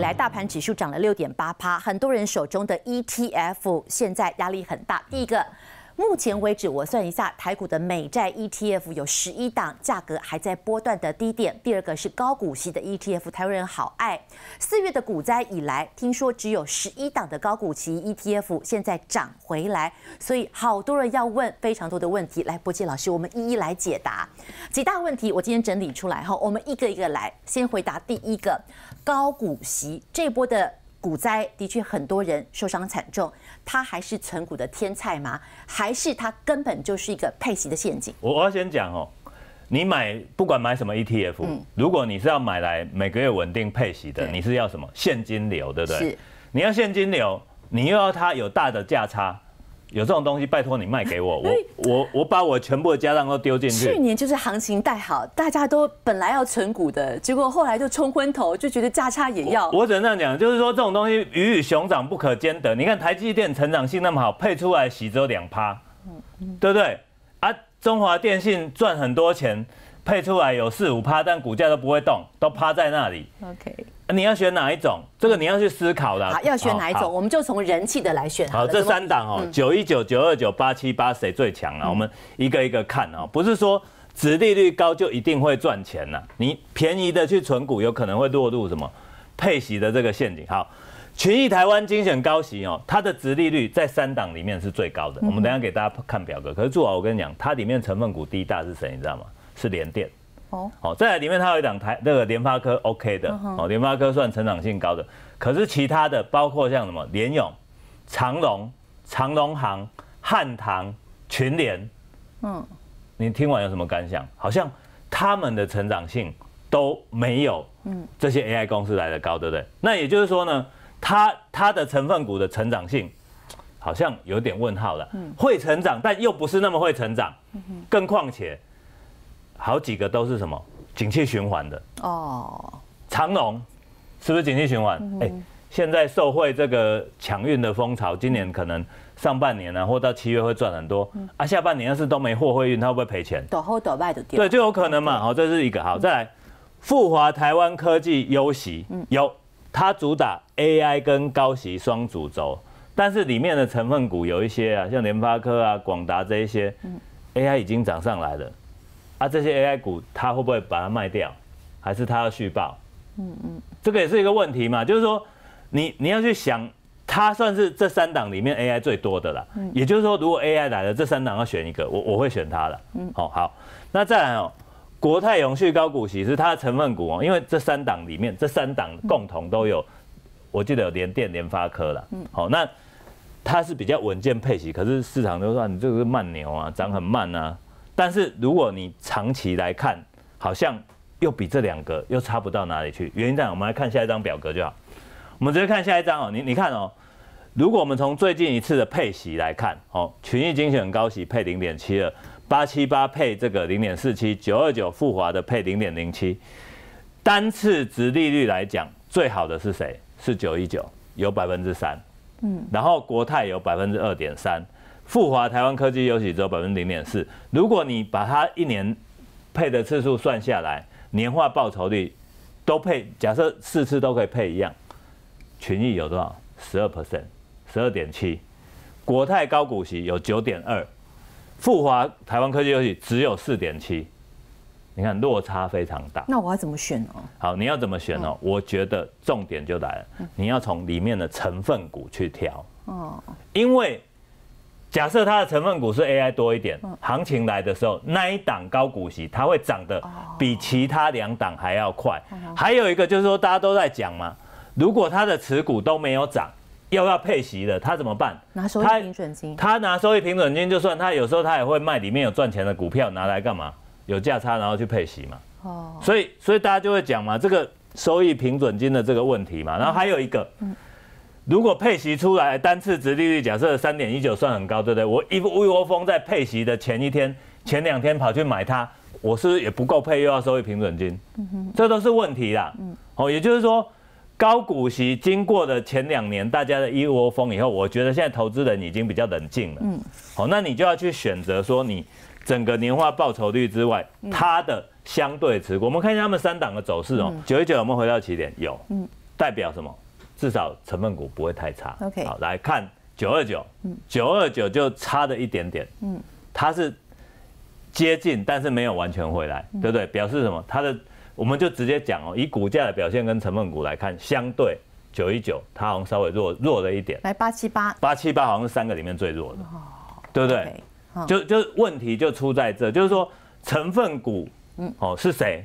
来，大盘指数涨了6.8%，很多人手中的 ETF 现在压力很大。第一个。目前为止，我算一下，台股的美债 ETF 有11档，价格还在波段的低点。第二个是高股息的 ETF， 台湾人好爱。4月的股灾以来，听说只有11档的高股息 ETF 现在涨回来，所以好多人要问非常多的问题。来，波杰老师，我们一一来解答几大问题。我今天整理出来后，我们一个一个来，先回答第一个，高股息这波的。股灾的确很多人受伤惨重，它还是存股的天菜吗？还是它根本就是一个配息的陷阱？我要先讲哦，你不管买什么 ETF，如果你是要买来每个月稳定配息的，你是要什么现金流，对不对？是，你要现金流，你又要它有大的价差。有这种东西，拜托你卖给我，我把我全部的家当都丢进去。去年就是行情带好，大家都本来要存股的，结果后来就冲昏头，就觉得价差也要。我只能这样讲，就是说这种东西鱼与熊掌不可兼得。你看台积电成长性那么好，配出来息只有2%，对不对？啊，中华电信赚很多钱，配出来有4、5%，但股价都不会动，都趴在那里。OK。你要选哪一种？这个你要去思考的。好，要选哪一种？我们就从人气的来选。好，这3档哦，919、929、878谁最强啊？我们一个一个看哦，不是说殖利率高就一定会赚钱呐。你便宜的去存股，有可能会落入什么配息的这个陷阱。好，群益台湾精选高息哦，它的殖利率在3档里面是最高的。我们等一下给大家看表格。可是祝豪，我跟你讲，它里面成分股第一大是谁？你知道吗？是联电。哦，再来里面它有一档那个联发科 OK 的，哦，联发科算成长性高的，可是其他的包括像什么联咏、长荣、长荣航、汉唐、群联，你听完有什么感想？好像他们的成长性都没有这些 AI 公司来的高，对不对？那也就是说呢，它的成分股的成长性好像有点问号了，会成长，但又不是那么会成长，更况且。好几个都是什么景气循环的哦，长荣是不是景气循环？现在受惠这个抢运的风潮，今年可能上半年啊，或到7月会赚很多啊，下半年要是都没货会运，它会不会赔钱？倒后倒卖的掉，对，就有可能嘛。好，这是一个好，再来富华台湾科技优息有，它主打 AI 跟高息双主轴，但是里面的成分股有一些啊，像联发科啊、广达这一些，AI 已经涨上来了。啊，这些 AI 股它会不会把它卖掉，还是它要续报？这个也是一个问题嘛。就是说，你要去想，它算是这3档里面 AI 最多的啦。也就是说，如果 AI 来了，这3档要选一个，我会选它了。好，那再来哦，国泰永续高股息是它的成分股哦，因为这3档里面，这3档共同都有，我记得有联电、联发科啦。好，那它是比较稳健配息，可是市场都说你这个是慢牛啊，涨很慢啊。但是如果你长期来看，好像又比这2个又差不到哪里去。原因在哪？我们来看下一张表格就好。我们直接看下一张哦，你看哦，如果我们从最近一次的配息来看，哦，群益精选高息配0.72， 878配这个0.47， 929富华的配0.07，单次殖利率来讲，最好的是谁？是919，有3%，然后国泰有2.3%。富华台湾科技优息只有0.4%，如果你把它1年配的次数算下来，年化报酬率都配，假设4次都可以配一样，群益有多少？12%，12.7%，国泰高股息有9.2%，富华台湾科技优息只有4.7%，你看落差非常大。那我要怎么选呢？好，你要怎么选呢？我觉得重点就来了，你要从里面的成分股去挑因为。假设它的成分股是 AI 多一点，行情来的时候，那一档高股息它会涨得比其他2档还要快。还有一个就是说，大家都在讲嘛，如果它的持股都没有涨，又要配息了，它怎么办？拿收益平准金。他拿收益平准金，就算他有时候他也会卖里面有赚钱的股票拿来干嘛？有价差然后去配息嘛。所以大家就会讲嘛，这个收益平准金的这个问题嘛。然后还有一个。如果配息出来，单次殖利率假设3.19算很高，对不对？我一窝蜂在配息的前2天跑去买它，我是不是也不够配，又要收益平准金？这都是问题啦。也就是说，高股息经过的前2年大家的一窝蜂以后，我觉得现在投资人已经比较冷静了。那你就要去选择说你整个年化报酬率之外，它的相对持股。我们看一下他们3档的走势哦。919有没有回到起点？有。代表什么？至少成分股不会太差。OK， 好，来看929，929就差了一点点，它是接近，但是没有完全回来，对不对？表示什么？我们就直接讲哦，以股价的表现跟成分股来看，相对919它好像稍微弱了一点。来878，878好像是3个里面最弱的，对不对？就问题就出在这，就是说成分股是谁？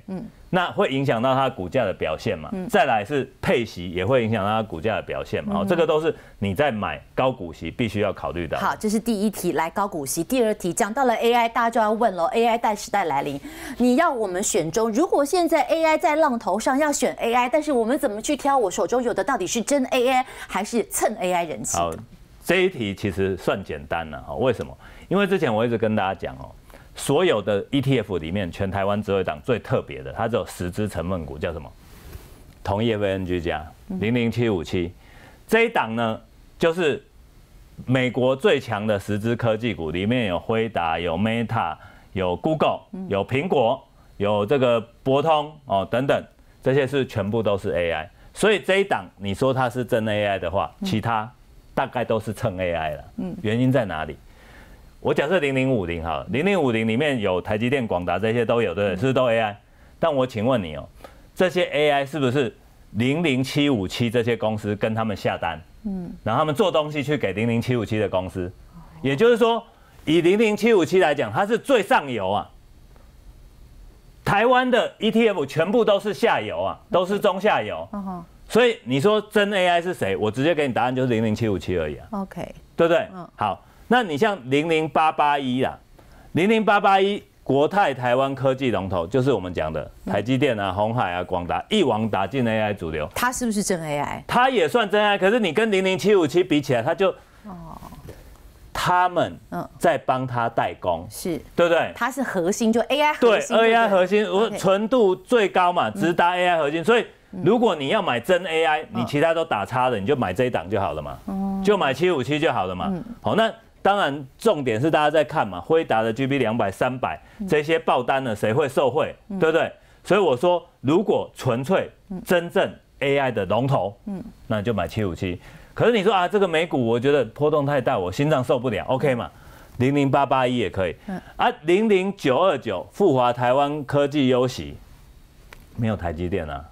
那会影响到它股价的表现嘛？再来是配息也会影响到它股价的表现嘛？这个都是你在买高股息必须要考虑到。好，这是第一题，来高股息。第二题讲到了 AI， 大家就要问了 ，AI 代时代来临，你要我们选中，如果现在 AI 在浪头上要选 AI， 但是我们怎么去挑我手中有的到底是真 AI 还是蹭 AI 人气？好，这一题其实算简单了，为什么？因为之前我一直跟大家讲哦。所有的 ETF 里面，全台湾只有一档最特别的，它只有10只成分股，叫什么？同业 FNG 加00757，这一档呢，就是美国最强的10只科技股，里面有辉达、有 Meta、有 Google、有苹果、有这个博通哦等等，这些是全部都是 AI。所以这一档你说它是真 AI 的话，其他大概都是蹭 AI 了。原因在哪里？我假设0050好了，0050里面有台积电、广达这些都有，对不对？是不是都 AI？ 但我请问你哦，这些 AI 是不是00757这些公司跟他们下单？然后他们做东西去给00757的公司，也就是说，以00757来讲，它是最上游啊。台湾的 ETF 全部都是下游啊，都是中下游。所以你说真 AI 是谁？我直接给你答案，就是00757而已啊。OK， 对不对？好。那你像00881啦，00881国泰台湾科技龙头，就是我们讲的台积电啊、鸿海啊、广达一网打尽 AI 主流，它是不是真 AI？ 它也算真 AI， 可是你跟00757比起来，它就他们在帮他代工，是对不对？它是核心，就 AI 核心，对 AI 核心，纯度最高嘛，直达 AI 核心，所以如果你要买真 AI， 你其他都打叉的，你就买这一档就好了嘛，就买757就好了嘛。好，那。当然，重点是大家在看嘛，辉达的 GB200、300这些爆单了，谁会受惠，对不对？所以我说，如果纯粹真正 AI 的龙头，那你就买757。可是你说啊，这个美股我觉得波动太大，我心脏受不了 ，OK 嘛？00881也可以。啊，00929富华台湾科技优息，没有台积电啊。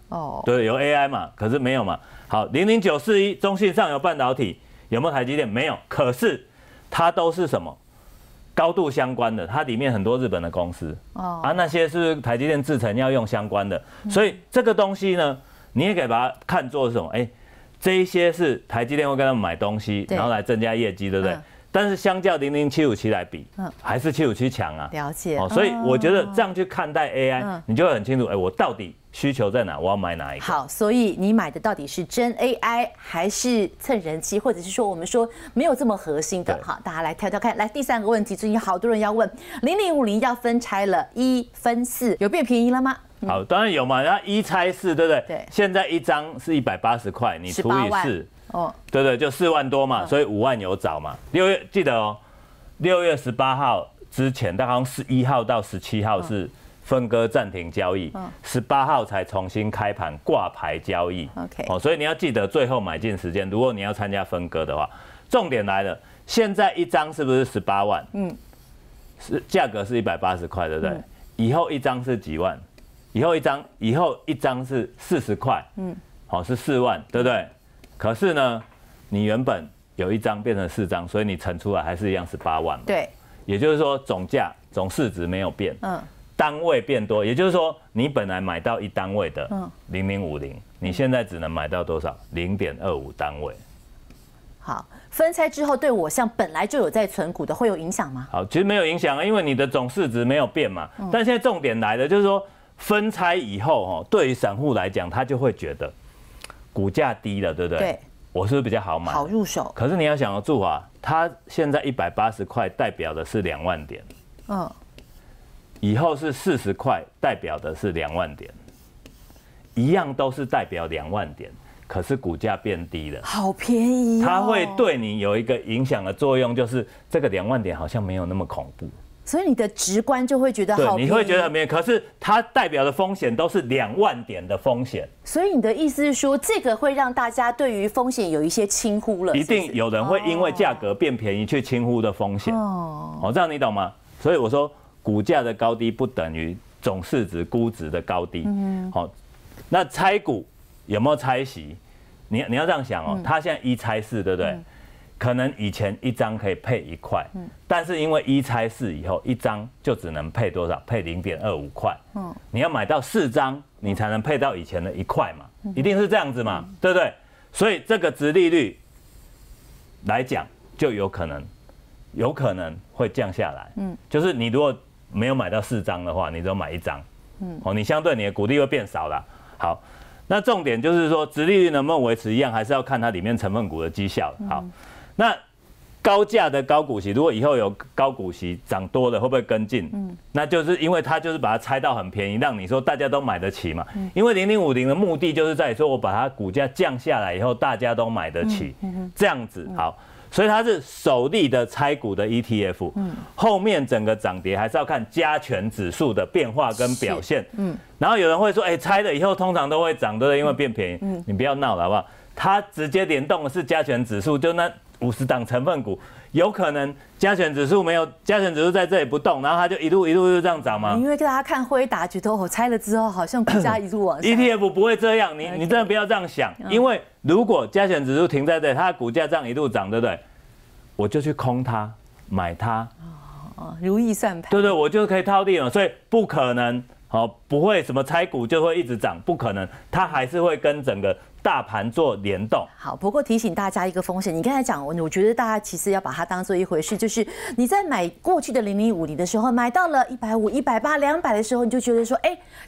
对，有 AI 嘛，可是没有嘛。好，00941中信上游半导体有没有台积电？没有，可是。它都是什么高度相关的？它里面很多日本的公司那些是台积电制程要用相关的，所以这个东西呢，你也可以把它看作是什么？这一些是台积电会跟他们买东西，然后来增加业绩，对不对？但是相较00757来比，还是757强啊。了解。所以我觉得这样去看待 AI，你就会很清楚，我到底需求在哪，我要买哪一个。好，所以你买的到底是真 AI 还是蹭人气，或者是说我们说没有这么核心的？好，大家来挑挑看。来，第3个问题，最近好多人要问，0050要分拆了1分4，有变便宜了吗？好，当然有嘛，它1拆4，对不对？对。现在1张是180块，你除以4。对对，就4万多嘛，所以5万有找嘛。记得哦，6月18号之前，大概好像11号到17号是分割暂停交易，18号才重新开盘挂牌交易。OK， 所以你要记得最后买进时间。如果你要参加分割的话，重点来了，现在1张是不是18万？价格是180块，对不对？以后1张是几万？以后一张是40块，是4万，对不对？可是呢，你原本有1张变成4张，所以你乘出来还是一样18万嘛。对，也就是说总市值没有变，单位变多，也就是说你本来买到1单位的0050，你现在只能买到多少？0.25单位。好，分拆之后对我像本来就有在存股的会有影响吗？好，其实没有影响啊，因为你的总市值没有变嘛。但现在重点来了，就是说分拆以后对于散户来讲，他就会觉得。股价低了，对不对？对，我是不是比较好买？好入手。可是你要想得住啊，它现在180块代表的是2万点，以后是40块代表的是2万点，一样都是代表2万点，可是股价变低了，好便宜。它会对你有一个影响的作用，就是这个2万点好像没有那么恐怖。所以你的直观就会觉得好便宜，你会觉得很便宜，可是它代表的风险都是2万点的风险。所以你的意思是说，这个会让大家对于风险有一些轻忽了？一定有人会因为价格变便宜去轻忽的风险。哦，这样你懂吗？所以我说，股价的高低不等于总市值估值的高低。好，那拆股有没有拆息？你要这样想哦，它现在1拆4，对不对？可能以前1张可以配1块，但是因为1拆4以后，1张就只能配多少？配0.25块。你要买到4张，你才能配到以前的1块嘛，一定是这样子嘛，对不对？所以这个殖利率来讲，就有可能会降下来。就是你如果没有买到4张的话，你只有买1张，你相对你的股利会变少啦。好，那重点就是说，殖利率能不能维持一样，还是要看它里面成分股的绩效。好。那高价的高股息，如果以后有高股息涨多了，会不会跟进？那就是因为它就是把它拆到很便宜，让你说大家都买得起嘛。因为0050的目的就是在于说我把它股价降下来以后，大家都买得起，这样子好。所以它是首例的拆股的 ETF，后面整个涨跌还是要看加权指数的变化跟表现。然后有人会说，拆了以后通常都会涨，对不对？因为变便宜。你不要闹了好不好？它直接联动的是加权指数，就那50档成分股，有可能加权指数没有，加权指数在这里不动，然后它就一路就这样涨吗？因为大家看辉达，觉得我拆了之后，好像股价一路往上。ETF 不会这样，你真的不要这样想，因为如果加权指数停在这里，它的股价这样一路涨，对不对？我就去空它，买它，如意算盘。对对，我就可以套利了，所以不可能，不会什么拆股就会一直涨，不可能，它还是会跟整个大盘做联动。好，不过提醒大家一个风险，你刚才讲，我觉得大家其实要把它当做一回事，就是你在买过去的0050的时候，买到了150、180、200的时候，你就觉得说，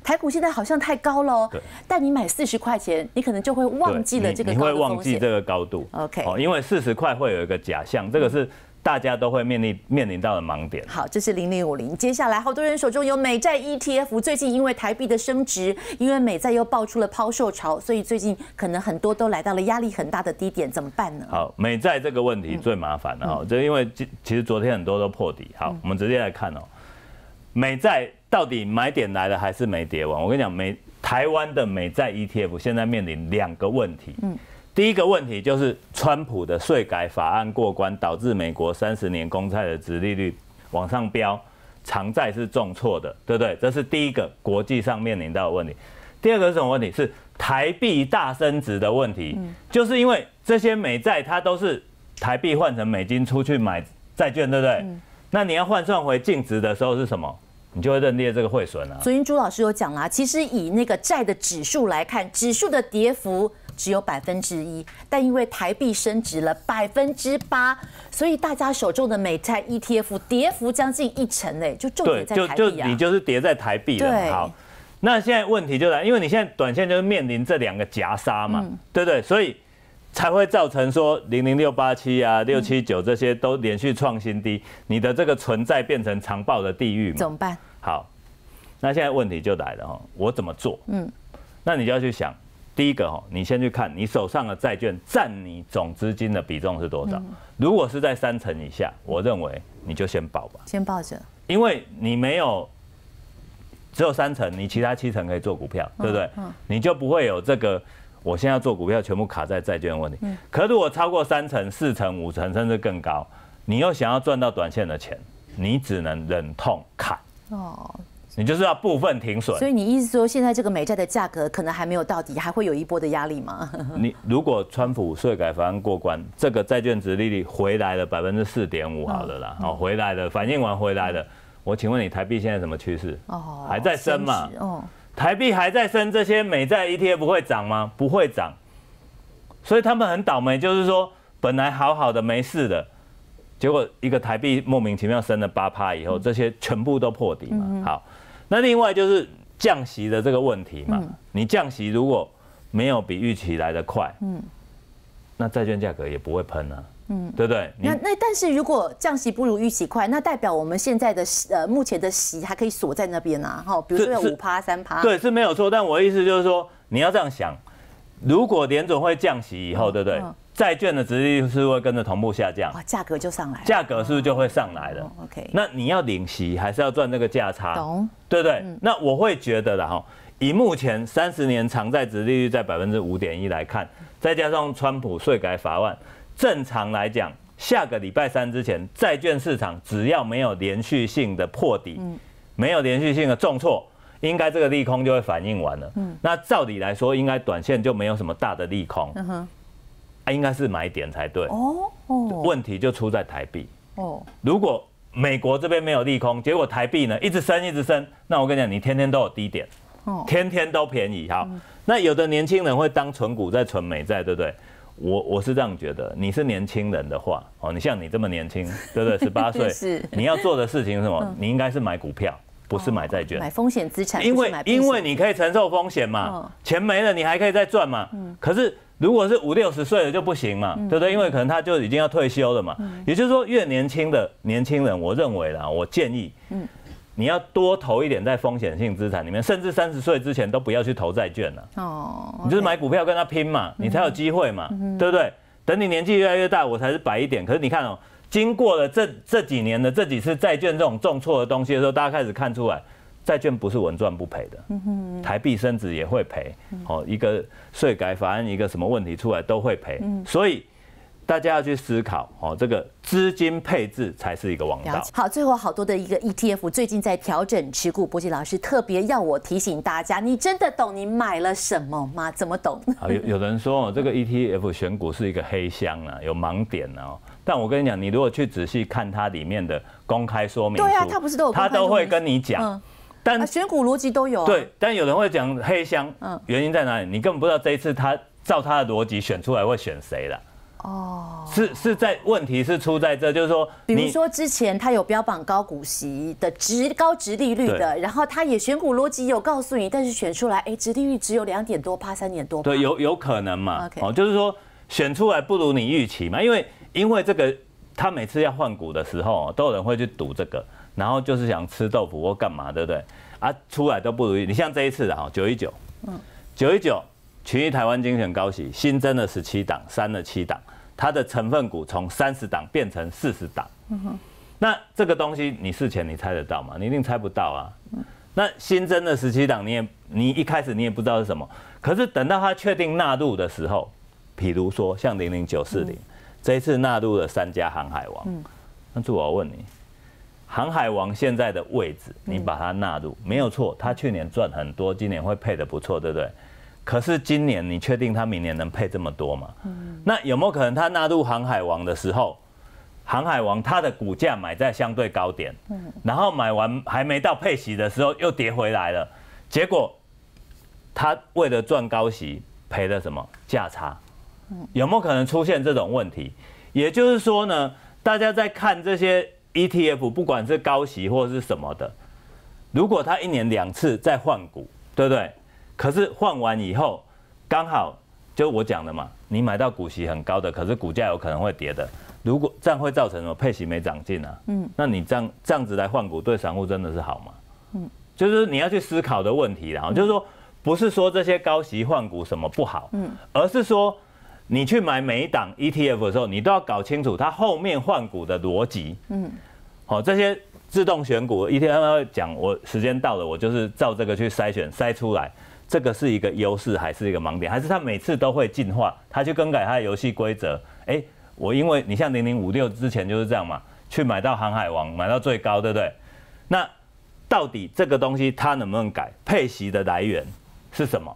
台股现在好像太高了哦。但你买40块钱，你可能就会忘记了这个高的风险。你会忘记这个高度。OK， 因为40块会有一个假象，这个是大家都会面临到的盲点。好，这是0050。接下来，好多人手中有美债 ETF， 最近因为台币的升值，因为美债又爆出了抛售潮，所以最近可能很多都来到了压力很大的低点，怎么办呢？好，美债这个问题最麻烦了这因为其实昨天很多都破底。好，我们直接来看美债到底买点来了还是没跌完？我跟你讲，台湾的美债 ETF 现在面临2个问题。第一个问题就是川普的税改法案过关，导致美国30年公债的殖利率往上飙，长债是重挫的，对不对？这是第一个国际上面临到的问题。第二个是什么问题？是台币大升值的问题，就是因为这些美债它都是台币换成美金出去买债券，对不对？那你要换算回净值的时候是什么？你就会认列这个汇损啊。昨天朱老师有讲啦，其实以那个债的指数来看，指数的跌幅只有1%，但因为台币升值了8%，所以大家手中的美债 ETF 跌幅将近1成嘞，就重点在台币啊。你就是跌在台币了嘛。好，那现在问题就来，因为你现在短线就是面临这2个夹杀嘛，对不对？所以才会造成说00687啊、679这些都连续创新低，你的这个存在变成长报的地狱嘛？怎么办？好，那现在问题就来了我怎么做？那你就要去想。第一个你先去看你手上的债券占你总资金的比重是多少。如果是在3成以下，我认为你就先抱吧，先抱着，因为你只有3成，你其他7成可以做股票，对不对？你就不会有这个我现在要做股票全部卡在债券的问题。可如果超过3成、4成、5成，甚至更高，你又想要赚到短线的钱，你只能忍痛砍。你就是要部分停损。所以你意思说，现在这个美债的价格可能还没有到底，还会有一波的压力吗？你如果川普税改法案过关，这个债券殖利率回来了4.5%好了啦，回来了，反应完回来了。我请问你，台币现在什么趋势？还在升嘛？台币还在升，这些美债 ETF 会涨吗？不会涨。所以他们很倒霉，就是说本来好好的没事的，结果一个台币莫名其妙升了8%以后，这些全部都破底嘛。好。那另外就是降息的这个问题嘛，你降息如果没有比预期来得快，那债券价格也不会喷啊，对不对？但是如果降息不如预期快，那代表我们现在的目前的息还可以锁在那边啊，比如说有5%、3%，对，是没有错。但我的意思就是说，你要这样想，如果联准会降息以后，对不对？债券的殖利率是会跟着同步下降，价格就上来了，价格是不是就会上来了？OK， 那你要领息还是要赚这个价差？懂，对不对？那我会觉得啦哈，以目前30年长债殖利率在5.1%来看，再加上川普税改法案，正常来讲，下个礼拜3之前，债券市场只要没有连续性的破底，没有连续性的重挫，应该这个利空就会反应完了。那照理来说，应该短线就没有什么大的利空。应该是买点才对。问题就出在台币。如果美国这边没有利空，结果台币呢一直升，那我跟你讲，你天天都有低点，天天都便宜。好，那有的年轻人会当存股在存美债，对不对？我是这样觉得，你是年轻人的话，你像你这么年轻，对不对？18岁，你要做的事情是什么？你应该是买股票，不是买债券，买风险资产。因为你可以承受风险嘛，钱没了你还可以再赚嘛。可是如果是50、60岁的就不行嘛，对不对？因为可能他就已经要退休了嘛。也就是说，越年轻的年轻人，我认为啦，我建议，你要多投一点在风险性资产里面，甚至30岁之前都不要去投债券了。你就是买股票跟他拼嘛，你才有机会嘛，对不对？等你年纪越来越大，我才是摆一点。可是你看经过了这几年的这几次债券这种重挫的东西的时候，大家开始看出来。债券不是稳赚不赔的，台币升值也会赔，一个税改法案一个什么问题出来都会赔，所以大家要去思考，这个资金配置才是一个王道。好，最后好多的一个 ETF 最近在调整持股，柏捷老师特别要我提醒大家，你真的懂你买了什么吗？怎么懂？有人说这个 ETF 选股是一个黑箱啊，有盲点啊。但我跟你讲，你如果去仔细看它里面的公开说明书，对啊，它不是都有公开说明书，它都会跟你讲。但选股逻辑都有啊。对，但有人会讲黑箱，原因在哪里？你根本不知道这一次他照他的逻辑选出来会选谁了。是在问题是出在这，就是说，比如说之前他有标榜高股息的高殖利率的，然后他也选股逻辑有告诉你，但是选出来，殖利率只有2点多%、3点多%。对，有可能嘛？就是说选出来不如你预期嘛，因为这个他每次要换股的时候，都有人会去赌这个。然后就是想吃豆腐或干嘛，对不对？出来都不如意。你像这一次的919群益台湾精选高息新增了17档，删了7档，它的成分股从30档变成40档。那这个东西你事前你猜得到吗？你一定猜不到啊。那新增的17档，你一开始你也不知道是什么，可是等到它确定纳入的时候，比如说像00940，这一次纳入了3家航海王。那我要问你。航海王现在的位置，你把它纳入没有错，他去年赚很多，今年会配得不错，对不对？可是今年你确定他明年能配这么多吗？那有没有可能他纳入航海王的时候，航海王它的股价买在相对高点，然后买完还没到配息的时候又跌回来了，结果他为了赚高息赔了什么价差？有没有可能出现这种问题？也就是说呢，大家在看这些。ETF 不管是高息或是什么的，如果他1年2次再换股，对不对？可是换完以后，刚好就我讲的嘛，你买到股息很高的，可是股价有可能会跌的。如果这样会造成什么？配息没长进啊。那你这样子来换股，对散户真的是好吗？就是你要去思考的问题啦。就是说，不是说这些高息换股什么不好，而是说。你去买每一档 ETF 的时候，你都要搞清楚它后面换股的逻辑。这些自动选股 ETF 会讲，我时间到了，我就是照这个去筛出来，这个是一个优势还是一个盲点？还是它每次都会进化，它去更改它的游戏规则？我因为你像0056之前就是这样嘛，去买到航海王，买到最高，对不对？那到底这个东西它能不能改？配息的来源是什么？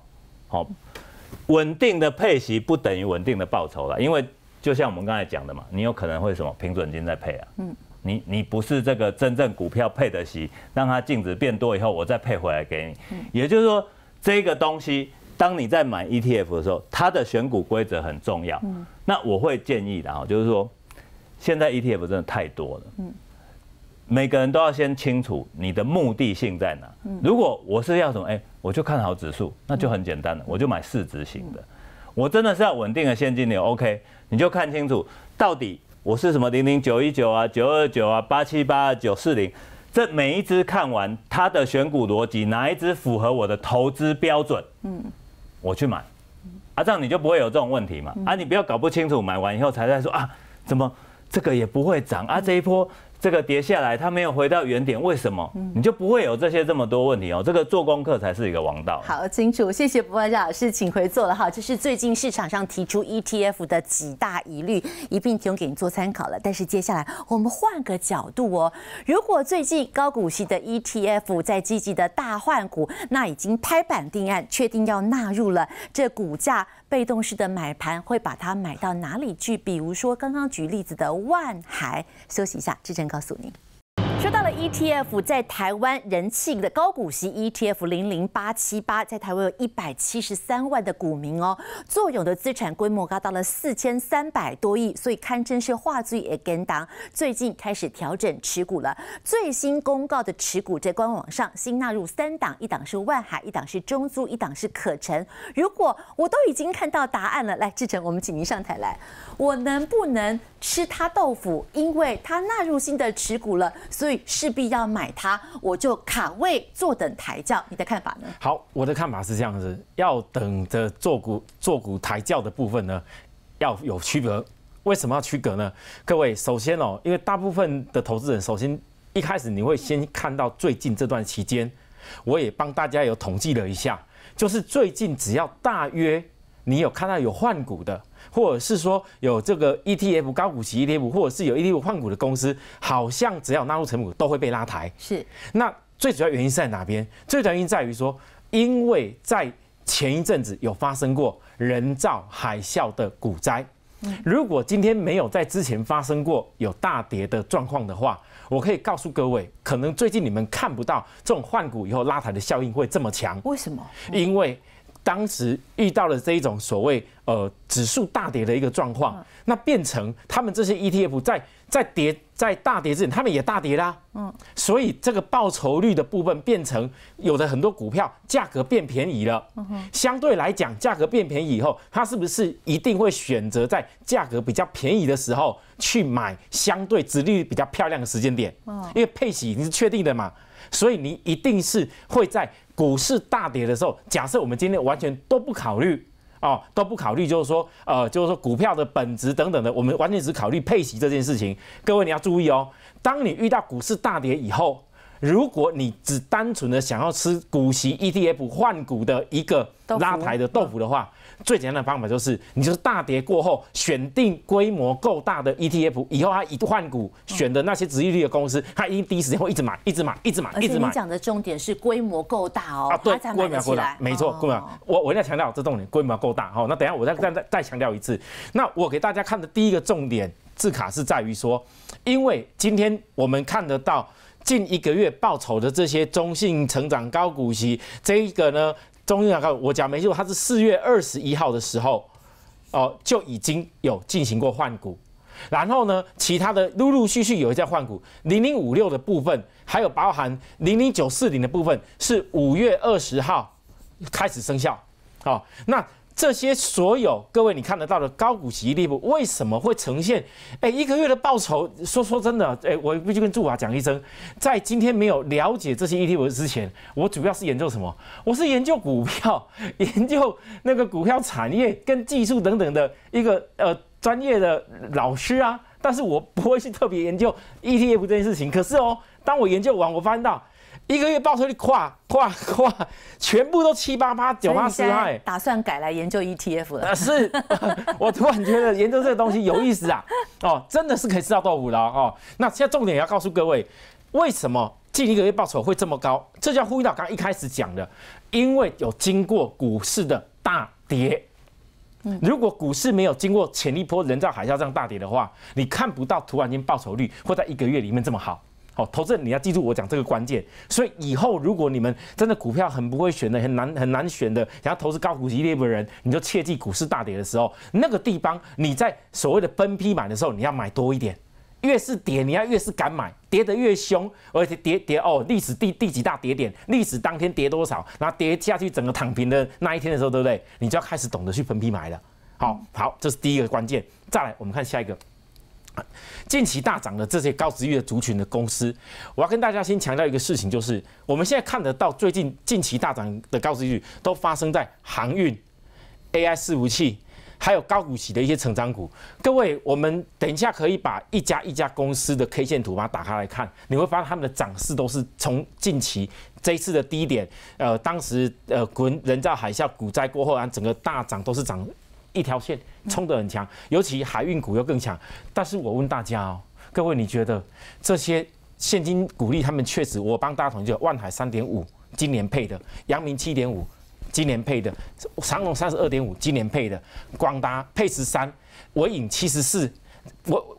稳定的配息不等于稳定的报酬啦，因为就像我们刚才讲的嘛，你有可能会什么平准金在配啊，你不是这个真正股票配的息，让它净值变多以后，我再配回来给你。也就是说，这个东西，当你在买 ETF 的时候，它的选股规则很重要。那我会建议的就是说，现在 ETF 真的太多了，每个人都要先清楚你的目的性在哪。如果我是要什么，我就看好指数，那就很简单了，我就买市值型的。我真的是要稳定的现金流 ，OK， 你就看清楚到底我是什么00919啊、929啊、878啊、940，这每一支看完它的选股逻辑，哪一支符合我的投资标准，我去买。这样你就不会有这种问题嘛。你不要搞不清楚，买完以后才在说怎么这个也不会涨这一波。这个跌下来，它没有回到原点，为什么？你就不会有这么多问题哦。这个做功课才是一个王道。好，清楚，谢谢博老师，请回座了哈。这是最近市场上提出 ETF 的几大疑虑，一并提供给你做参考了。但是接下来我们换个角度哦，如果最近高股息的 ETF 在积极的大换股，那已经拍板定案，确定要纳入了，这股价被动式的买盘会把它买到哪里去？比如说刚刚举例子的万海，休息一下，志珍告诉你。说到了 ETF， 在台湾人气的高股息 ETF 00878，在台湾有173万的股民哦，作用的资产规模高到了4300多亿，所以堪称是话最也跟当。最近开始调整持股了，最新公告的持股在官网上新纳入3档，一档是万海，一档是中租，一档是可成。如果我都已经看到答案了，来志成，我们请您上台来，我能不能吃它豆腐？因为它纳入新的持股了，所以势必要买它，我就卡位坐等抬轿。你的看法呢？好，我的看法是这样子，要等着做股抬轿的部分呢，要有区隔。为什么要区隔呢？各位，首先因为大部分的投资人，首先一开始你会先看到最近这段期间，我也帮大家有统计了一下，就是最近只要大约你有看到有换股的，或者是说有这个 ETF 高股息 ETF， 或者是有 ETF 换股的公司，好像只要纳入成分股都会被拉抬。是。那最主要原因是在哪边？最主要原因在于说，因为在前一阵子有发生过人造海啸的股灾。如果今天没有在之前发生过有大跌的状况的话，我可以告诉各位，可能最近你们看不到这种换股以后拉抬的效应会这么强。为什么？因为当时遇到了这一种所谓指数大跌的一个状况，那变成他们这些 ETF 在大跌之前，他们也大跌啦。所以这个报酬率的部分变成有的很多股票价格变便宜了。相对来讲，价格变便宜以后，它是不是一定会选择在价格比较便宜的时候去买相对殖利率比较漂亮的时间点？因为配息已经是确定的嘛。所以你一定是会在股市大跌的时候，假设我们今天完全都不考虑都不考虑，就是说股票的本质等等的，我们完全只考虑配息这件事情。各位你要注意哦，当你遇到股市大跌以后，如果你只单纯的想要吃股息 ETF 换股的一个拉抬的豆腐的话，最简单的方法就是你就是大跌过后选定规模够大的 ETF， 以后它一换股选的那些殖利率的公司，它一定第一时间会一直买，一直买，一直买，一直买。而且你讲的重点是规模够大哦，对，规模够大，没错，规模。我一定要强调这重点，规模够大。好，那等一下我再强调一次。那我给大家看的第一个重点字卡是在于说，因为今天我们看得到近1个月报酬的这些中信成长高股息，这一个呢，中信成长高，我讲没错，它是4月21号的时候，就已经有进行过换股，然后呢，其他的陆陆续续有一在换股，0056的部分，还有包含00940的部分，是5月20号开始生效。好，那这些所有各位你看得到的高股息 ETF 为什么会呈现1个月的报酬？说真的，我必须跟祝华讲一声，在今天没有了解这些 ETF 之前，我主要是研究什么？我是研究股票，研究那个股票产业跟技术等等的一个专业的老师啊，但是我不会去特别研究 ETF 这件事情。可是当我研究完，我发现到1个月报酬率跨，全部都7%、8%、9%、10%。打算改来研究 ETF 了。是，我突然觉得研究这个东西有意思啊！真的是可以吃到豆腐的哦。那现在重点也要告诉各位，为什么近1个月报酬会这么高？这就要呼应到刚刚一开始讲的，因为有经过股市的大跌。如果股市没有经过前一波人造海啸这样大跌的话，你看不到突然间报酬率会在1个月里面这么好。投资人你要记住我讲这个关键。所以以后如果你们真的股票很不会选的、很难选的，想要投资高股息 ETF 的人，你就切记股市大跌的时候，那个地方你在所谓的分批买的时候，你要买多一点。越是跌，你要越是敢买，跌得越凶，而且跌历史第几大跌点，历史当天跌多少，然后跌下去整个躺平的那一天的时候，对不对？你就要开始懂得去分批买了。好，这是第一个关键。再来，我们看下一个。近期大涨的这些高殖利率的族群的公司，我要跟大家先强调一个事情，就是我们现在看得到最近近期大涨的高殖利率都发生在航运、AI 伺服器，还有高股息的一些成长股。各位，我们等一下可以把一家公司的 K 线图把它打开来看，你会发现他们的涨势都是从近期这一次的低点，当时人造海啸股灾过后，整个大涨都是涨一条线，冲得很强，尤其海运股又更强。但是我问大家哦，各位你觉得这些现金股利他们确实，我帮大家统计了，万海3.5今年配的，阳明7.5。今年配的，长荣32.5，今年配的，广达配13，伟影74，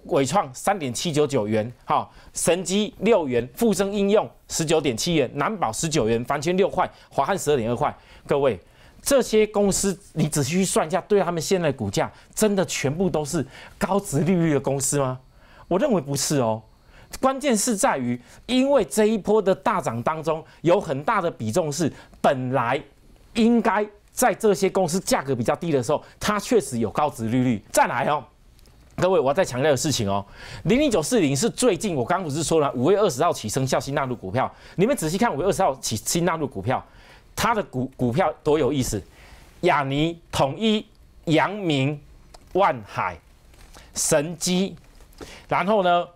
伟创3.799元，好，神基6元，富盛应用19.7元，南宝19元，凡轩6块，华汉12.2块。各位，这些公司你仔细去算一下，对他们现在的股价，真的全部都是高殖利率的公司吗？我认为不是哦。关键是在于，因为这一波的大涨当中，有很大的比重是本来应该在这些公司价格比较低的时候，它确实有高殖利率。再来哦，各位，我要再强调的事情哦，00940是最近我刚不是说了，5月20号起生效新纳入股票，你们仔细看5月20号起新纳入股票，它的股票多有意思，亚泥、统一、阳明、万海、神基，然后呢，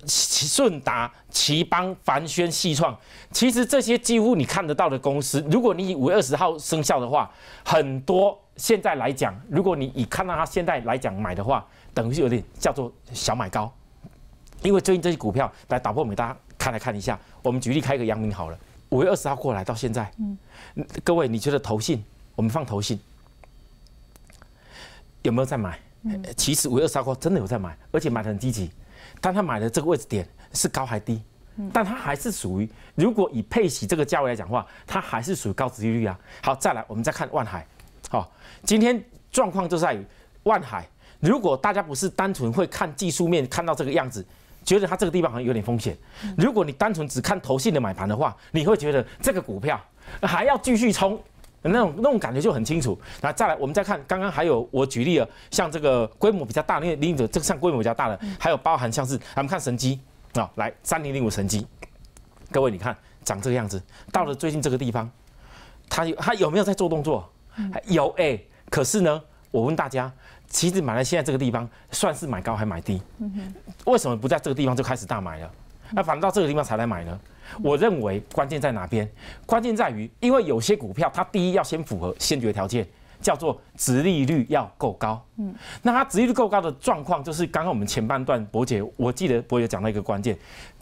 顺达、奇邦、凡轩、细创，其实这些几乎你看得到的公司，如果你以5月20号生效的话，很多现在来讲，如果你以看到它现在来讲买的话，等于是有点叫做小买高，因为最近这些股票来打破我们大家来看一下，我们举例开一个阳明好了，5月20号过来到现在，各位你觉得投信，我们放投信有没有在买？其实5月20号真的有在买，而且买得很积极。但他买的这个位置点是高还低，但它还是属于，如果以配息这个价位来讲的话，它还是属于高殖利率啊。好，再来我们再看万海，好，今天状况就在于万海，如果大家不是单纯会看技术面看到这个样子，觉得它这个地方好像有点风险，如果你单纯只看投信的买盘的话，你会觉得这个股票还要继续冲。那种感觉就很清楚。那再来，我们再看刚刚还有我举例了，像这个规模比较大的，因为另一个这个像规模比较大的，还有包含像是我们看神基啊，来3005神基，各位你看长这个样子，到了最近这个地方，它有没有在做动作？有可是呢，我问大家，其实买在现在这个地方，算是买高还买低？为什么不在这个地方就开始大买了？那反正到这个地方才来买呢？我认为关键在哪边？关键在于，因为有些股票它第一要先符合先决条件，叫做殖利率要够高。那它殖利率够高的状况，就是刚刚我们前半段我记得博姐讲到一个关键，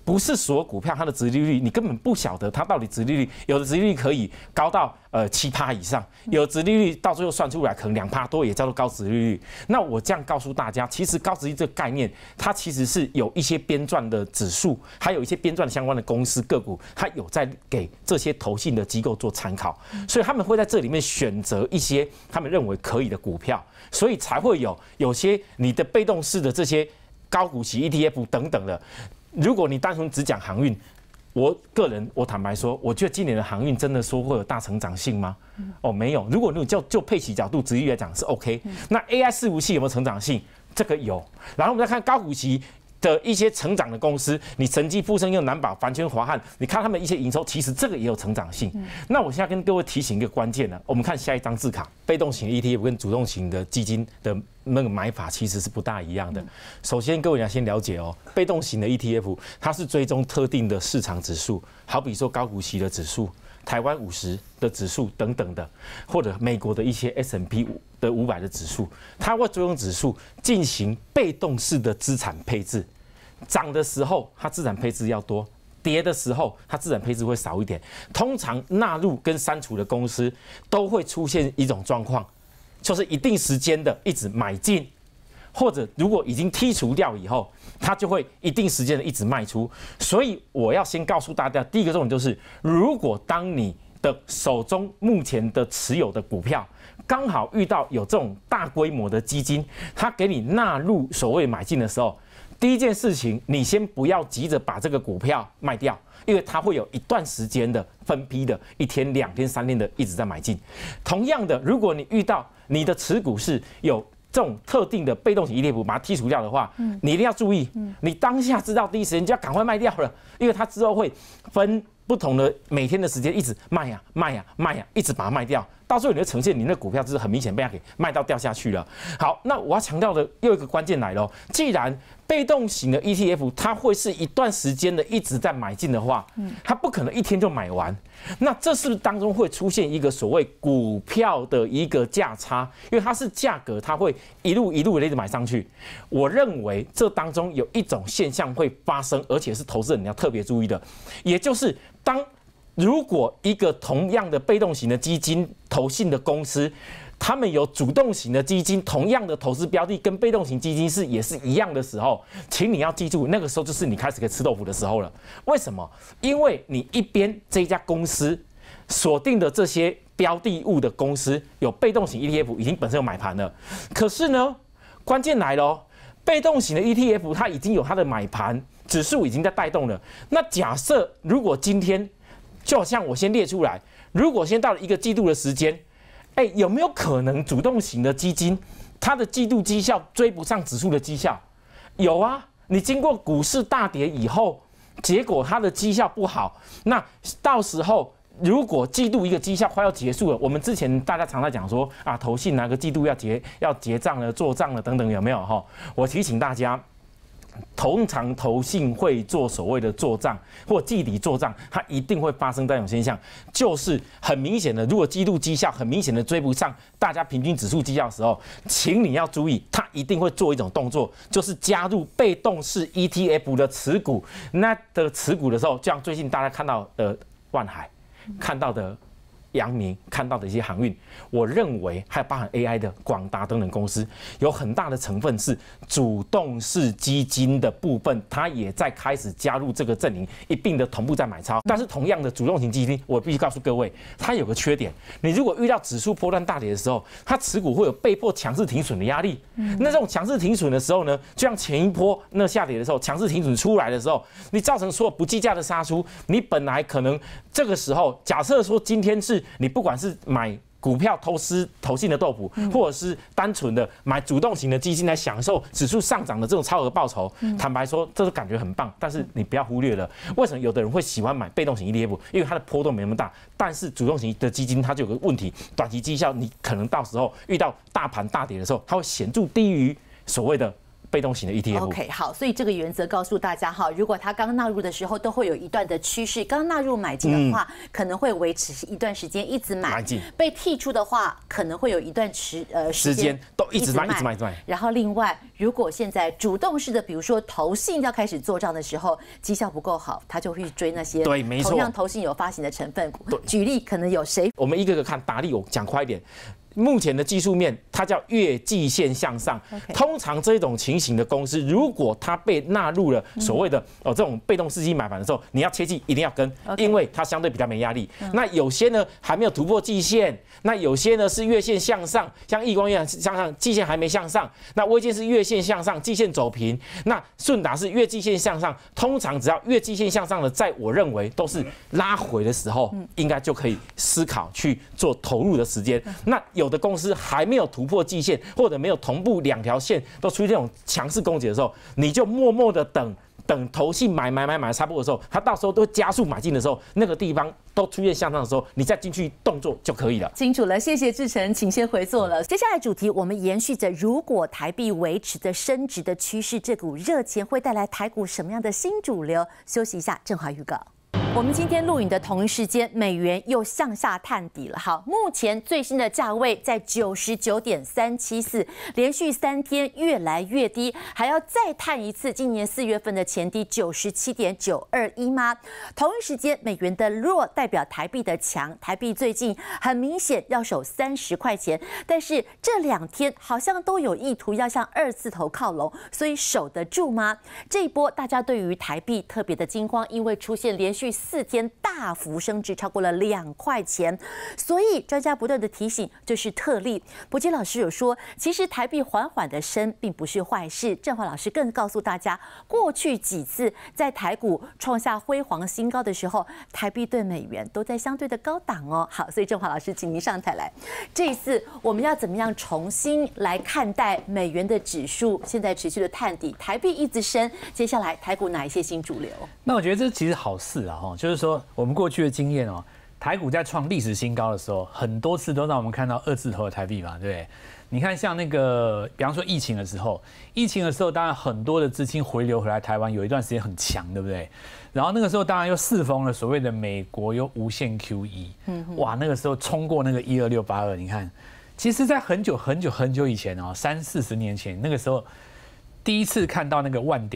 不是所有股票它的殖利率你根本不晓得它到底殖利率，有的殖利率可以高到7%以上，有的殖利率到最后算出来可能2%多也叫做高殖利率。那我这样告诉大家，其实高殖利率这个概念，它其实是有一些编撰的指数，还有一些编撰相关的公司个股，它有在给这些投信的机构做参考，所以他们会在这里面选择一些他们认为可以的股票，所以才会有些你的被动式的这些高股息 ETF 等等的。如果你单纯只讲航运，我个人我坦白说，我觉得今年的航运真的说会有大成长性吗？没有。如果你就配息角度、殖利率来讲是 OK。那 AI 伺服器有没有成长性？这个有。然后我们再看高股息的一些成长的公司，你神基、富盛用、南宝、凡轩、华汉，你看他们一些营收，其实这个也有成长性。那我现在跟各位提醒一个关键呢，我们看下一张字卡，被动型 ETF 跟主动型的基金的那个买法其实是不大一样的。首先，各位要先了解哦，被动型的 ETF 它是追踪特定的市场指数，好比说高股息的指数、台湾50的指数等等的，或者美国的一些 S&P 的500的指数，它会追踪指数进行被动式的资产配置。涨的时候，它资产配置要多；跌的时候，它资产配置会少一点。通常纳入跟删除的公司都会出现一种状况，就是一定时间的一直买进，或者如果已经剔除掉以后，它就会一定时间的一直卖出。所以我要先告诉大家，第一个重点就是，如果当你的手中目前的持有的股票刚好遇到有这种大规模的基金，它给你纳入所谓买进的时候，第一件事情，你先不要急着把这个股票卖掉，因为它会有一段时间的分批的1天、2天、3天的一直在买进。同样的，如果你遇到你的持股是有这种特定的被动型 ETF 把它剔除掉的话，你一定要注意，你当下知道第一时间就要赶快卖掉了，因为它之后会分不同的每天的时间一直卖呀卖呀卖呀，一直把它卖掉。到时候你会呈现你那股票就是很明显被它给卖到掉下去了。好，那我要强调的又一个关键来了，既然被动型的 ETF 它会是一段时间的一直在买进的话，它不可能一天就买完。那这是不是当中会出现一个所谓股票的一个价差？因为它是价格，它会一路的一直买上去。我认为这当中有一种现象会发生，而且是投资人你要特别注意的，也就是如果一个同样的被动型的基金投信的公司，他们有主动型的基金，同样的投资标的跟被动型基金也是一样的时候，请你要记住，那个时候就是你开始可以吃豆腐的时候了。为什么？因为你一边这一家公司锁定的这些标的物的公司有被动型 ETF 已经本身有买盘了，可是呢，关键来了，被动型的 ETF 它已经有它的买盘，指数已经在带动了。那假设如果今天就好像我先列出来，如果先到了一个季度的时间，有没有可能主动型的基金它的季度绩效追不上指数的绩效？有啊，你经过股市大跌以后，结果它的绩效不好，那到时候如果季度一个绩效快要结束了，我们之前大家常在讲说啊，投信哪个季度要结账了、做账了等等，有没有哈？我提醒大家。通常投信会做所谓的做账或季底做账，它一定会发生这种现象，就是很明显的，如果季度绩效很明显的追不上大家平均指数绩效的时候，请你要注意，它一定会做一种动作，就是加入被动式 ETF 的持股。那的持股的时候，就像最近大家看到的万海，看到的阳明，看到的一些航运，我认为还有包含 AI 的广达等等公司，有很大的成分是主动式基金的部分，它也在开始加入这个阵营，一并的同步在买超。但是同样的主动型基金，我必须告诉各位，它有个缺点，你如果遇到指数波段大跌的时候，它持股会有被迫强势停损的压力。那这种强势停损的时候呢，就像前一波那下跌的时候，强势停损出来的时候，你造成所有不计价的杀出，你本来可能这个时候，假设说今天是你不管是买股票投信的豆腐，或者是单纯的买主动型的基金来享受指数上涨的这种超额报酬，坦白说，这个感觉很棒。但是你不要忽略了，为什么有的人会喜欢买被动型 ETF？因为它的波动没那么大。但是主动型的基金它就有个问题，短期绩效你可能到时候遇到大盘大跌的时候，它会显著低于所谓的被动型的 ETF。 OK， 好，所以这个原则告诉大家哈，如果它刚纳入的时候都会有一段的趋势，刚纳入买进的话，可能会维持一段时间一直买进；被剔出的话，可能会有一段时间都一直买。然后另外，如果现在主动式的，比如说投信要开始做账的时候，绩效不够好，他就会去追那些对，没错，同样投信有发行的成分股。举例，可能有谁？我们一个个看，达利我讲快一点。目前的技术面，它叫月季线向上。通常这种情形的公司，如果它被纳入了所谓的这种被动式基金买盘的时候，你要切记一定要跟，因为它相对比较没压力。那有些呢还没有突破季线，那有些呢是月线向上，像亿光月向上，季线还没向上。那微健是月线向上，季线走平。那顺达是月季线向上。通常只要月季线向上的，在我认为都是拉回的时候，应该就可以思考去做投入的时间。那有的公司还没有突破季线，或者没有同步两条线都出现这种强势攻击的时候，你就默默的等投信买差不多的时候，它到时候都加速买进的时候，那个地方都出现向上的时候，你再进去动作就可以了。清楚了，谢谢志成，请先回座了。接下来主题我们延续着，如果台币维持着升值的趋势，这股热钱会带来台股什么样的新主流？休息一下，正华预告。我们今天录影的同一时间，美元又向下探底了。好，目前最新的价位在99.374，连续3天越来越低，还要再探一次今年4月份的前低97.921吗？同一时间，美元的弱代表台币的强，台币最近很明显要守30块钱，但是这2天好像都有意图要向2字头靠拢，所以守得住吗？这一波大家对于台币特别的惊慌，因为出现连续4天大幅升值，超过了2块钱，所以专家不断的提醒，这是特例。伯杰老师有说，其实台币缓缓的升并不是坏事。正华老师更告诉大家，过去几次在台股创下辉煌新高的时候，台币对美元都在相对的高档哦。好，所以正华老师，请您上台来。这一次我们要怎么样重新来看待美元的指数？现在持续的探底，台币一直升，接下来台股哪一些新主流？那我觉得这其实好事啊，就是说我们过去的经验哦，台股在创历史新高的时候，很多次都让我们看到2字头的台币嘛，对不对？你看像那个，比方说疫情的时候，当然很多的资金回流回来台湾，有一段时间很强，对不对？然后那个时候当然又适逢了所谓的美国又无限 QE，哇，那个时候冲过那个12682，你看，其实在很久以前哦，30-40年前，那个时候第一次看到那个12000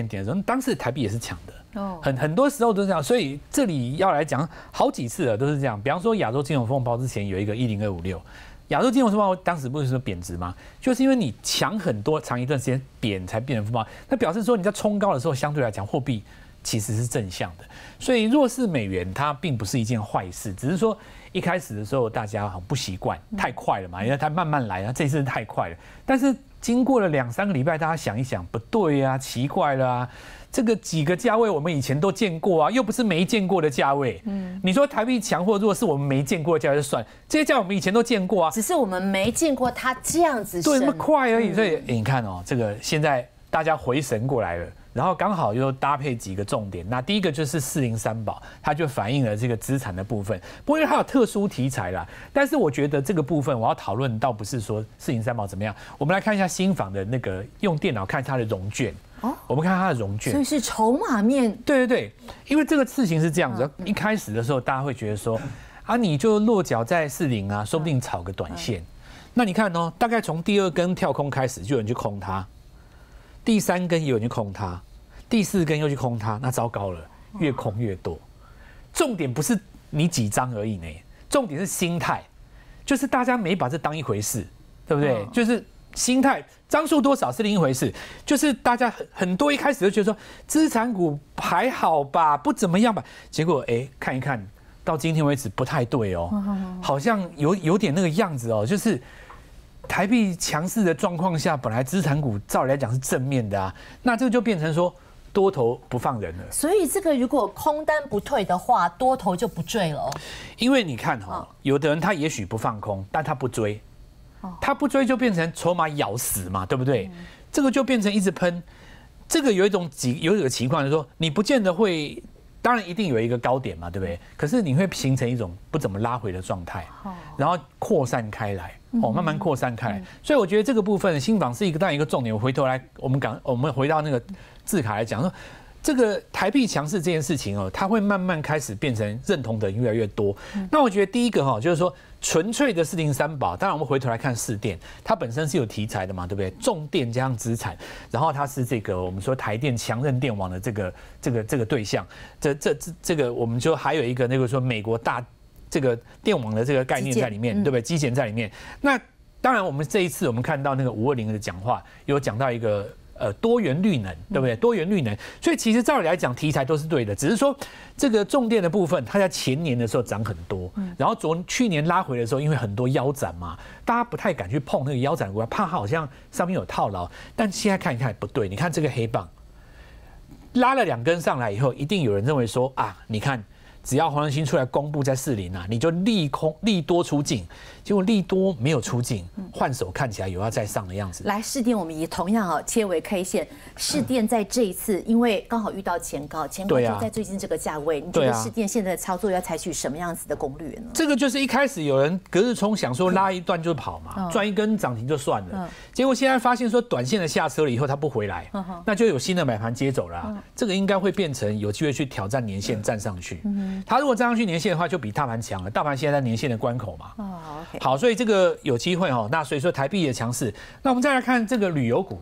点的时候，当时台币也是强的。很多时候都是这样，所以这里要来讲好几次了，都是这样。比方说亚洲金融风暴之前有一个10256，亚洲金融风暴当时不是说贬值吗？就是因为你强很多长一段时间贬才变成风暴，那表示说你在冲高的时候，相对来讲货币其实是正向的。所以弱势美元它并不是一件坏事，只是说一开始的时候大家很不习惯，太快了嘛，因为它慢慢来啊，这次太快了。但是经过了2-3个礼拜，大家想一想，不对啊，奇怪了啊。这个几个价位我们以前都见过啊，又不是没见过的价位。你说台币强或弱是我们没见过的价位就算，这些价位我们以前都见过啊，只是我们没见过它这样子升，对，那么快而已。所以你看哦，这个现在大家回神过来了，然后刚好又搭配几个重点。那第一个就是403宝，它就反映了这个资产的部分。不过因为它有特殊题材啦，但是我觉得这个部分我要讨论倒不是说403宝怎么样，我们来看一下新房的那个用电脑看它的融券。我们看它的融券，所以是筹码面。对，因为这个事情是这样子，一开始的时候大家会觉得说，啊，你就落脚在40啊，说不定炒个短线。那你看哦，大概从第2根跳空开始，就有人去空它，第3根也有人去空它，第4根又去空它，那糟糕了，越空越多。重点不是你几张而已呢，重点是心态，就是大家没把这当一回事，对不对？就是心态。张数多少是另一回事，就是大家很多一开始就觉得说资产股还好吧，不怎么样吧，结果看一看到今天为止不太对哦，好像有点那个样子哦，就是台币强势的状况下，本来资产股照理来讲是正面的啊，那这个就变成说多头不放人了。所以这个如果空单不退的话，多头就不追了哦。因为你看哈，有的人他也许不放空，但他不追。他不追就变成筹码咬死嘛，对不对？这个就变成一直喷，这个有一个情况就是说，你不见得会，当然一定有一个高点嘛，对不对？可是你会形成一种不怎么拉回的状态，然后扩散开来，慢慢扩散开来。所以我觉得这个部分新房是当然一个重点。我回头来，我们回到那个字卡来讲说。这个台币强势这件事情哦，它会慢慢开始变成认同的人越来越多。那我觉得第一个哈，就是说纯粹的403宝，当然我们回头来看市电，它本身是有题材的嘛，对不对？重电加上资产，然后它是这个我们说台电强韧电网的这个对象，这个我们就还有一个那个说美国大这个电网的这个概念在里面，对不对？基建在里面。那当然我们这一次我们看到那个520的讲话，有讲到一个。多元绿能，对不对？多元绿能，所以其实照理来讲，题材都是对的，只是说这个重电的部分，它在前年的时候涨很多，然后去年拉回的时候，因为很多腰斩嘛，大家不太敢去碰那个腰斩股，怕它好像上面有套牢。但现在看一看不对，你看这个黑棒拉了2根上来以后，一定有人认为说啊，你看。只要黄仁勋出来公布在40啊，你就利多出境，结果利多没有出境，换手看起来有要再上的样子。来市电我们也同样切为 K 线，市电在这一次因为刚好遇到前高就在最近这个价位，你觉得市电现在的操作要采取什么样子的攻略呢？这个就是一开始有人隔日冲想说拉一段就跑嘛，赚1根涨停就算了，结果现在发现说短线的下车了以后它不回来，那就有新的买盘接走了，这个应该会变成有机会去挑战年线站上去。它如果站上去年线的话，就比大盘强了。大盘现在在年线的关口嘛。好，所以这个有机会哦。那所以说台币也强势。那我们再来看这个旅游股。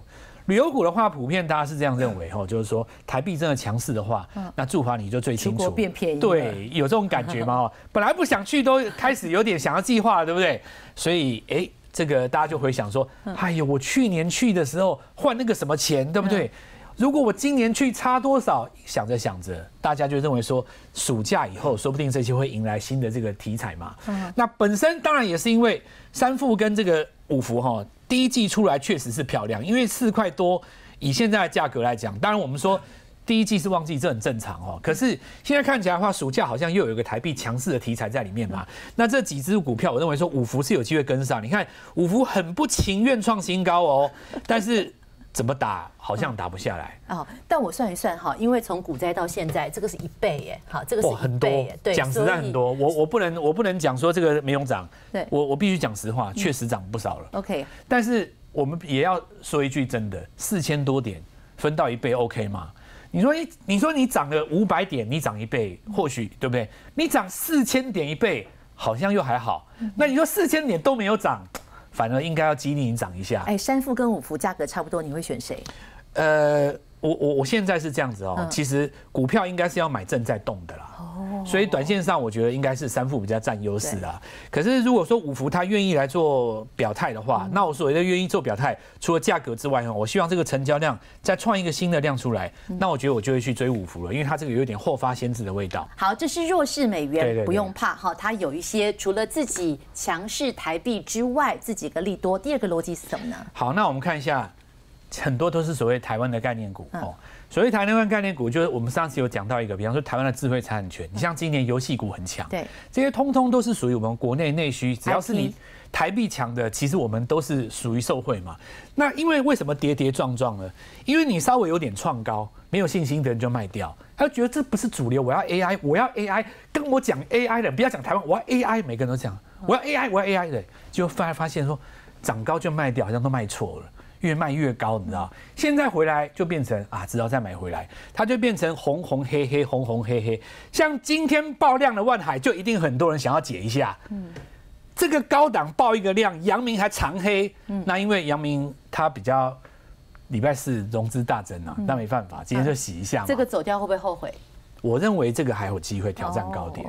旅游股的话，普遍大家是这样认为哈，就是说台币真的强势的话，那驻华你就最清楚。出国变便宜。对，有这种感觉吗？本来不想去，都开始有点想要计划了，对不对？所以这个大家就回想说，哎呦，我去年去的时候换那个什么钱，对不对？如果我今年去差多少，想着，大家就认为说，暑假以后说不定这些会迎来新的这个题材嘛。那本身当然也是因为3富跟这个5福哈，第一季出来确实是漂亮，因为4块多，以现在的价格来讲，当然我们说第一季是旺季，这很正常哦。可是现在看起来的话，暑假好像又有一个台币强势的题材在里面嘛。那这几只股票，我认为说5福是有机会跟上。你看5福很不情愿创新高哦，但是。怎么打好像打不下来。哦，但我算一算哈，因为从股灾到现在，这个是1倍耶，好，这个是很1倍耶，对，讲实在很多。我不能讲说这个没有涨，对，我必须讲实话，确实涨不少了。OK， 但是我们也要说一句真的，4000多点分到1倍 OK 吗？你说你涨了500点，你涨1倍，或许对不对？你涨4000点1倍，好像又还好。那你说4000点都没有涨，反而应该要激励你涨一下。哎，3福跟5福价格差不多，你会选谁？我现在是这样子哦，其实股票应该是要买正在动的啦。所以短线上我觉得应该是3福比较占优势啦。可是如果说5福他愿意来做表态的话，那我所谓的愿意做表态，除了价格之外，我希望这个成交量再创一个新的量出来，那我觉得我就会去追5福了，因为它这个有点后发先至的味道。好，这是弱势美元，对，不用怕哈，它有一些除了自己强势台币之外，自己个利多。第二个逻辑是什么呢？好，那我们看一下，很多都是所谓台湾的概念股哦。所谓台湾概念股，就是我们上次有讲到一个，比方说台湾的智慧财产权，你像今年游戏股很强，对，这些通通都是属于我们国内内需，只要是你台币强的，其实我们都是属于受惠嘛。那因为什么跌跌撞撞呢？因为你稍微有点创高，没有信心的人就卖掉，他就觉得这不是主流，我要 AI， 跟我讲 AI 的，不要讲台湾，我要 AI， 每个人都讲我要 AI 的，就发现说涨高就卖掉，好像都卖错了。越卖越高，你知道？现在回来就变成只要再买回来，它就变成红红黑黑，红红黑黑。像今天爆量的万海，就一定很多人想要解一下。这个高档爆一个量，阳明还长黑。那因为阳明它比较礼拜4融资大增啊，那没办法，今天就洗一下嘛。这个走掉会不会后悔？我认为这个还有机会挑战高点。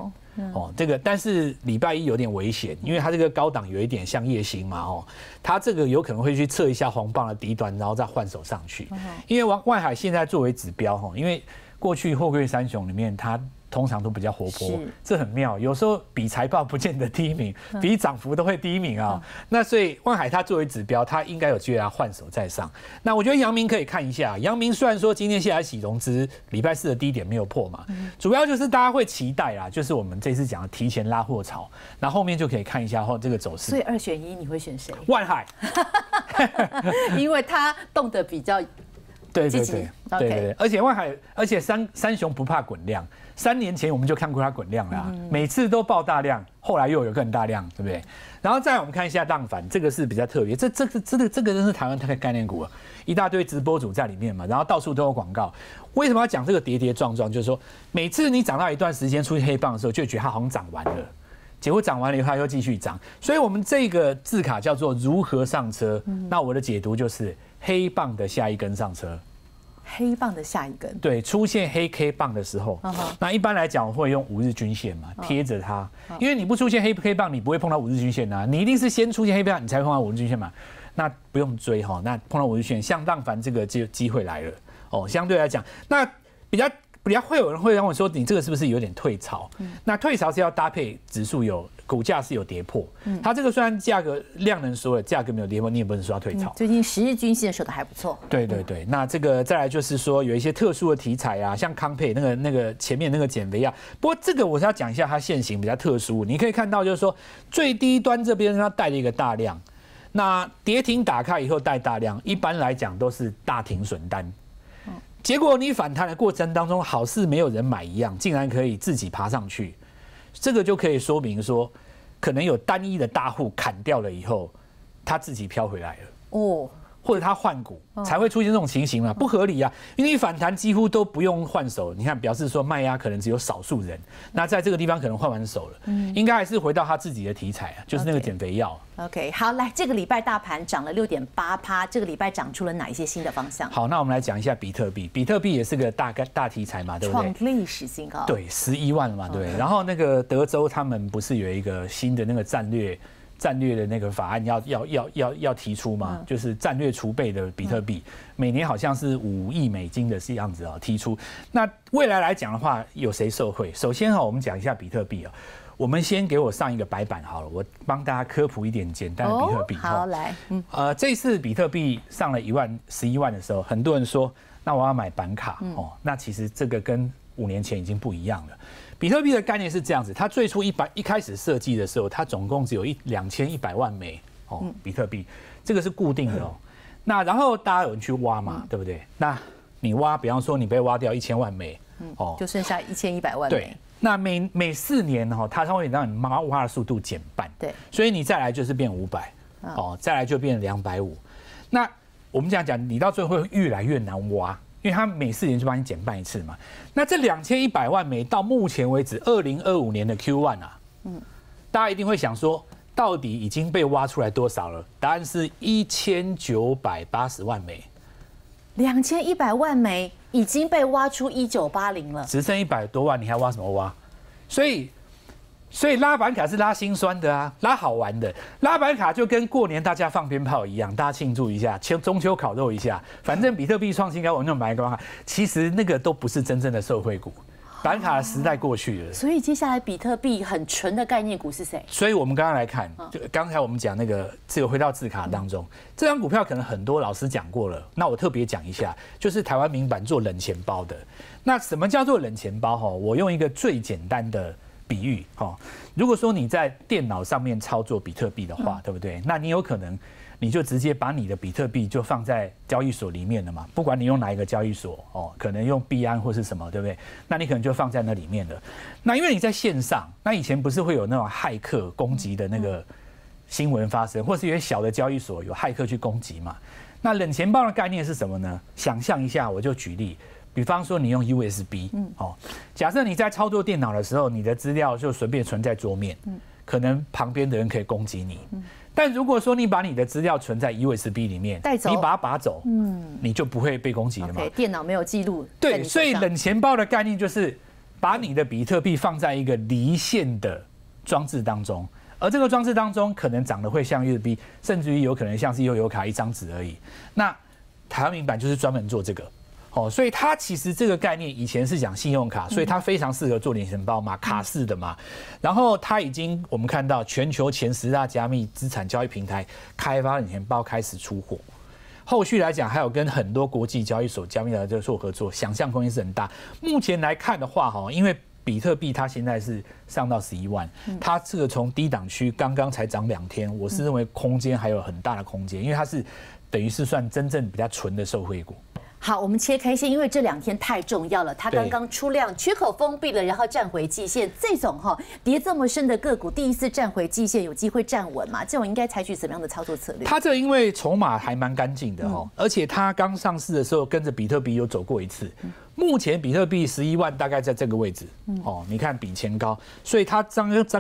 这个但是礼拜1有点危险，因为它这个高档有一点像夜星嘛，它这个有可能会去测一下红棒的低端，然后再换手上去。因为万海现在作为指标，因为过去货柜三雄里面它通常都比较活泼，这很妙。有时候比财报不见得第一名，比涨幅都会第一名啊。那所以万海它作为指标，它应该有机会要换手再上。那我觉得阳明可以看一下，阳明虽然说今天下来洗融资，礼拜4的低点没有破嘛，主要就是大家会期待啦，就是我们这次讲的提前拉货潮，那后面就可以看一下这个走势。所以2选1，你会选谁？万海，因为它动得比较。对，而且万海，而且三雄不怕滚量，3年前我们就看过它滚量啦，每次都爆大量，后来又有更大量，对不对？然后再来我们看一下浪反，这个是比较特别，这个真是台湾的概念股啊，一大堆直播主在里面嘛，然后到处都有广告。为什么要讲这个跌跌撞撞？就是说每次你涨到一段时间出现黑棒的时候，就觉得它好像涨完了。结果涨完了以后，它又继续涨，所以我们这个字卡叫做如何上车。那我的解读就是黑棒的下一根上车。黑棒的下一根，对，出现黑 K 棒的时候，那一般来讲我会用5日均线嘛，贴着它，因为你不出现黑 K 棒，你不会碰到5日均线啊，你一定是先出现黑棒，你才会碰到5日均线嘛。那不用追哈，那碰到5日均线，像浪凡这个机会来了哦。相对来讲，那比较会有人会让我说，你这个是不是有点退潮？那退潮是要搭配指数股价是有跌破，它这个虽然价格量能说了，价格没有跌破，你也不能说它退潮。最近10日均线守得还不错。对，那这个再来就是说有一些特殊的题材啊，像康佩那个前面那个减肥药，不过这个我是要讲一下它现行比较特殊，你可以看到就是说最低端这边它带了一个大量，那跌停打开以后带大量，一般来讲都是大停损单。结果你反弹的过程当中，好似没有人买一样，竟然可以自己爬上去，这个就可以说明说，可能有单一的大户砍掉了以后，他自己飘回来了哦，或者他换股才会出现这种情形嘛，不合理啊！因为你反弹几乎都不用换手，你看表示说卖压可能只有少数人，那在这个地方可能换完手了，应该还是回到他自己的题材啊，就是那个减肥药。OK， 好，来，这个礼拜大盘涨了6.8%，这个礼拜涨出了哪一些新的方向？好，那我们来讲一下比特币，比特币也是个大题材嘛，对不对？创历史新高，对，11万嘛，对。然后那个德州他们不是有一个新的那个战略的那个法案要提出嘛，就是战略储备的比特币，每年好像是5亿美金的样子啊，提出。那未来来讲的话，有谁受惠？首先我们讲一下比特币啊。我们先给我上一个白板好了，我帮大家科普一点简单的比特币。好，来，这次比特币上了11万的时候，很多人说，那我要买板卡哦。那其实这个跟5年前已经不一样了。比特币的概念是这样子，它最初一开始设计的时候，它总共只有2100万枚哦，比特币，这个是固定的哦。那然后大家有人去挖嘛，对不对？那你挖，比方说你被挖掉1000万枚，就剩下1100万枚。对，那每4年它会让你挖的速度减半，对，所以你再来就是变500，再来就变250。那我们讲，你到最后会越来越难挖，因为它每4年就帮你减半一次嘛。那这2100万枚到目前为止，2025年的 Q1 啊，大家一定会想说，到底已经被挖出来多少了？答案是1980万枚。2100万枚已经被挖出1980了，只剩100多万，你还挖什么挖？所以拉板卡是拉心酸的啊，拉好玩的。拉板卡就跟过年大家放鞭炮一样，大家庆祝一下，中秋烤肉一下，反正比特币创新高，我就买个。其实那个都不是真正的受惠股，板卡的时代过去了。所以接下来比特币很纯的概念股是谁？所以我们刚刚来看，就刚才我们讲那个回到字卡当中，这张股票可能很多老师讲过了，那我特别讲一下，就是台湾名版做冷钱包的。那什么叫做冷钱包？我用一个最简单的比喻，如果说你在电脑上面操作比特币的话，对不对？那你有可能你就直接把你的比特币就放在交易所里面了嘛，不管你用哪一个交易所可能用币安或是什么，对不对？那你可能就放在那里面了。那因为你在线上，那以前不是会有那种骇客攻击的那个新闻发生，或是有些小的交易所有骇客去攻击嘛？那冷钱包的概念是什么呢？想象一下，我就举例。比方说你用 USB，假设你在操作电脑的时候，你的资料就随便存在桌面，可能旁边的人可以攻击你。但如果说你把你的资料存在 USB 里面，你把它拔走，你就不会被攻击了嘛。电脑没有记录。对，所以冷钱包的概念就是把你的比特币放在一个离线的装置当中，而这个装置当中可能长得会像 USB， 甚至于有可能像是悠游卡一张纸而已。那台湾名版就是专门做这个。所以它其实这个概念以前是讲信用卡，所以它非常适合做冷钱包嘛，卡式的嘛。然后它已经我们看到全球前10大加密资产交易平台开发冷钱包开始出货，后续来讲还有跟很多国际交易所加密来做合作，想象空间是很大。目前来看的话，因为比特币它现在是上到11万，它这个从低档区刚刚才涨2天，我是认为空间还有很大的空间，因为它是等于是算真正比较纯的受惠股。好，我们切开线，因为这2天太重要了。它刚刚出量，缺口封闭了，然后站回季线。这种跌这么深的个股，第一次站回季线，有机会站稳嘛？这种应该采取什么样的操作策略？它这因为筹码还蛮干净的而且它刚上市的时候跟着比特币有走过一次。目前比特币11万大概在这个位置你看比前高，所以它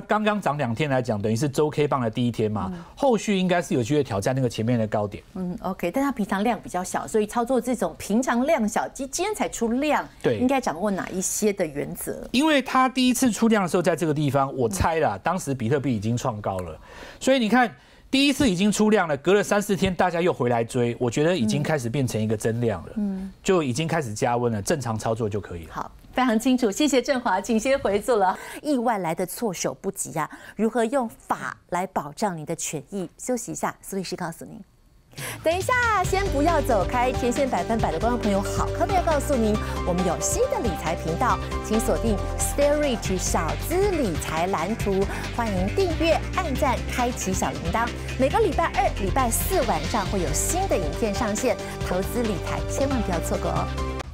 刚刚涨2天来讲，等于是周 K 棒的第一天嘛，后续应该是有机会挑战那个前面的高点。OK， 但它平常量比较小，所以操作这种平常量小，今天才出量，对，应该掌握哪一些的原则？因为它第一次出量的时候，在这个地方，我猜啦，当时比特币已经创高了，所以你看。第一次已经出量了，隔了3、4天，大家又回来追，我觉得已经开始变成一个真量了，就已经开始加温了，正常操作就可以了。好，非常清楚，谢谢振华，请先回座了。意外来的措手不及啊，如何用法来保障你的权益？休息一下，苏律师告诉您。等一下，先不要走开，天线100%的观众朋友好，特别要告诉您，我们有新的理财频道，请锁定 Stay Rich 小资理财蓝图，欢迎订阅、按赞、开启小铃铛。每个礼拜2、礼拜4晚上会有新的影片上线，投资理财千万不要错过哦。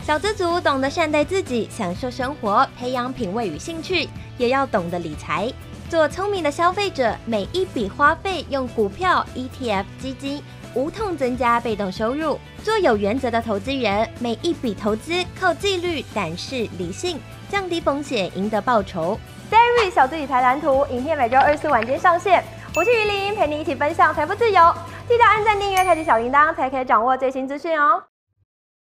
小资族懂得善待自己，享受生活，培养品味与兴趣，也要懂得理财。做聪明的消费者，每一笔花费用股票、ETF、基金。无痛增加被动收入，做有原则的投资人，每一笔投资靠纪律、胆识、理性，降低风险，赢得报酬。Stay Rich 小资理财蓝图影片每周2、4晚间上线，我是于林，陪你一起分享财富自由。记得按赞、订阅、开启小铃铛，才可以掌握最新资讯哦。